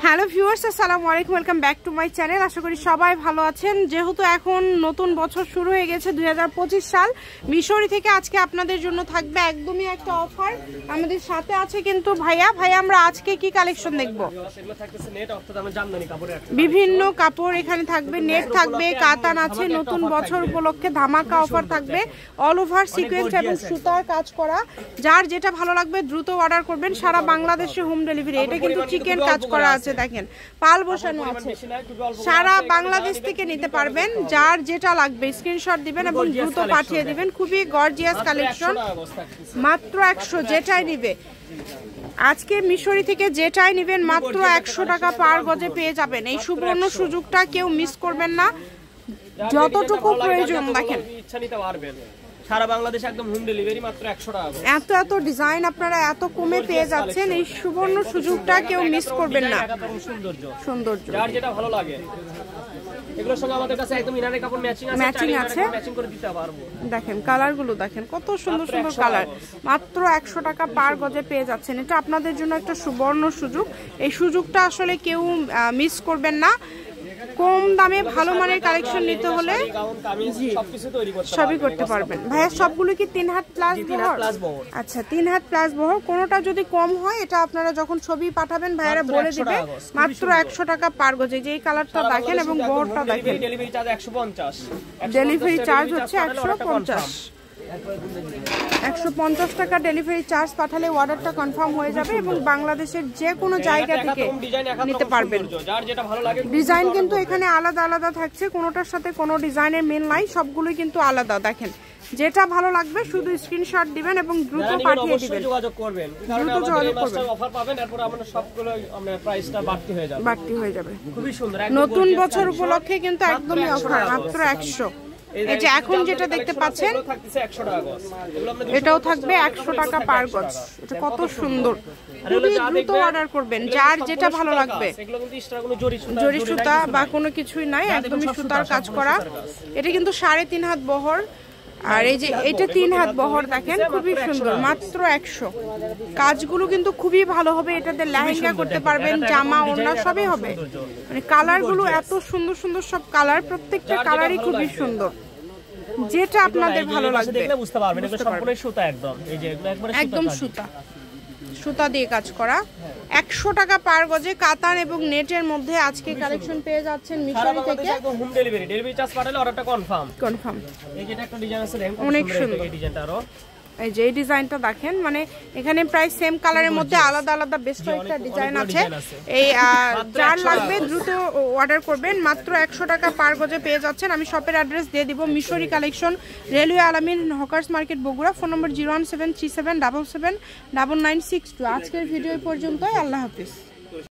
Hello viewers, আসসালামু আলাইকুম, welcome back to my channel. আশা করি সবাই ভালো আছেন। যেহেতু এখন নতুন বছর শুরু হয়ে গেছে 2025 সাল, মিশরি থেকে আজকে আপনাদের জন্য থাকবে একদমই একটা অফার। আমাদের সাথে আছে কিন্তু ভাইয়া। আমরা আজকে কি কালেকশন দেখব? বিভিন্ন কাপড় এখানে থাকবে, নেট থাকবে, কাতান আছে। নতুন বছর উপলক্ষে ধামাকা অফার থাকবে, অল ওভার সিকোয়েন্স এবং সুতার কাজ করা। যার যেটা ভালো লাগবে দ্রুত অর্ডার করবেন, সারা বাংলাদেশে হোম ডেলিভারি। এটা কিন্তু চিকেন কাজ করা আছে, দেখেন পাল বসানো আছে, সারা বাংলাদেশ থেকে নিতে পারবেন। যার যেটা লাগবে স্ক্রিনশট দিবেন এবং দ্রুত পাঠিয়ে দিবেন। খুবই গর্জিয়াস কালেকশন, মাত্র 100। যেটাই নিবে আজকে মিশরি থেকে যেটাই নেবেন মাত্র 100 টাকা পার গজে পেয়ে যাবেন। এই সুবর্ণ সুযোগটা কেউ মিস করবেন না, যতটুকু প্রয়োজন। দেখেন সারা বাংলাদেশ একদম হোম ডেলিভারি, মাত্র 100 টাকা। এত ডিজাইন আপনারা এত কমে পেয়ে যাচ্ছেন। এই সুবর্ণ সুযোগটা কেউ মিস করবেন না। সৌন্দর্য যার যেটা ভালো লাগে, এগুলোর সঙ্গে আমাদের কাছে একদম ইনারের কাপড় ম্যাচিং আছে, ম্যাচিং করে দিতে পারবো। দেখেন কালারগুলো দেখেন, কত সুন্দর সুন্দর কালার। মাত্র 100 টাকা পার গজে পেয়ে যাচ্ছেন। এটা আপনাদের জন্য একটা সুবর্ণ সুযোগ। এই সুযোগটা আসলে কেউ মিস করবেন না। কম দামে ভালো মানের কালেকশন নিতে হলে সবই করতে পারবেন। ভাইয়া সবগুলো কি 3 হাত প্লাস বহর? আচ্ছা, 3 হাত প্লাস বহর। কোনোটা যদি কম হয় এটা আপনারা যখন ছবি পাঠাবেন ভাইয়ারা বলে দিবে। মাত্র 100 টাকা পার গজে। যে কালারটা দেখেন এবং বহরটা দেখেন। ডেলিভারি চার্জ 150, ডেলিভারি চার্জ হচ্ছে 150। 150 টাকা ডেলিভারি চার্জ পাঠালে অর্ডারটা কনফার্ম হয়ে যাবে এবং বাংলাদেশের যে কোনো জায়গা থেকে নিতে পারবেন। ডিজাইন কিন্তু এখানে আলাদা আলাদা থাকছে, কোনোটার সাথে কোনো ডিজাইনের মিল নাই, সবগুলোই কিন্তু আলাদা। দেখেন যেটা ভালো লাগবে শুধু স্ক্রিনশট দিবেন এবং দ্রুত পাঠিয়ে দিবেন। যোগাযোগ করবেন, কারণ আমাদের মাস্টার অফার পাবেন, এরপর আমাদের সবগুলো আমরা প্রাইসটা বাড়তি হয়ে যাবে। খুবই সুন্দর, নতুন বছর উপলক্ষে কিন্তু একদমই অফার, মাত্র 100। এই যে এখন যেটা দেখতে পাচ্ছেন এটাও থাকবে 100 টাকা পার গজ। এটা কত সুন্দর, খুবই দ্রুত অর্ডার করবেন। যার যেটা ভালো লাগবে, জরি সুতা বা কোনো কিছুই নাই, একদমই সুতার কাজ করা। এটা কিন্তু 3.5 হাত বহর। আর এই যে এটা 3 হাত বহর, দেখেন খুবই সুন্দর, মাত্র 100। কাজগুলো কিন্তু খুবই ভালো হবে। এটাতে লেহেঙ্গা করতে পারবেন, জামা ওড়না সবই হবে। মানে কালারগুলো এত সুন্দর সুন্দর, সব কালার, প্রত্যেকটা কালারই খুবই সুন্দর। যেটা আপনাদের ভালো লাগবে দেখলে বুঝতে পারবেন। এটা সম্পূর্ণ সুতা, একদম এই যে একদম সুতা দিয়ে কাজ করা। 100 টাকা পার গজে কাতান এবং নেটের মধ্যে আজকে কালেকশন পেয়ে যাচ্ছেন মিশরি থেকে। একদম হোম ডেলিভারি চার্জ পাঠালে অর্ডারটা কনফার্ম। এই যে একটা ডিজাইন আছে, অনেক সুন্দর এই ডিজাইনটা। আরো এই যে এই ডিজাইনটা দেখেন, মানে এখানে প্রায় সেম কালারের মধ্যে আলাদা আলাদা বেশ কয়েকটা ডিজাইন আছে। এই যার লাগবে দ্রুত অর্ডার করবেন। মাত্র 100 টাকা পার গজে পেয়ে যাচ্ছেন। আমি শপের অ্যাড্রেস দিয়ে দিব, মিশরি কালেকশন, রেলওয়ে আলামিন, হকার্স মার্কেট, বগুড়া। ফোন নম্বর 01737779962। আজকের ভিডিও পর্যন্তই। আল্লাহ হাফিজ।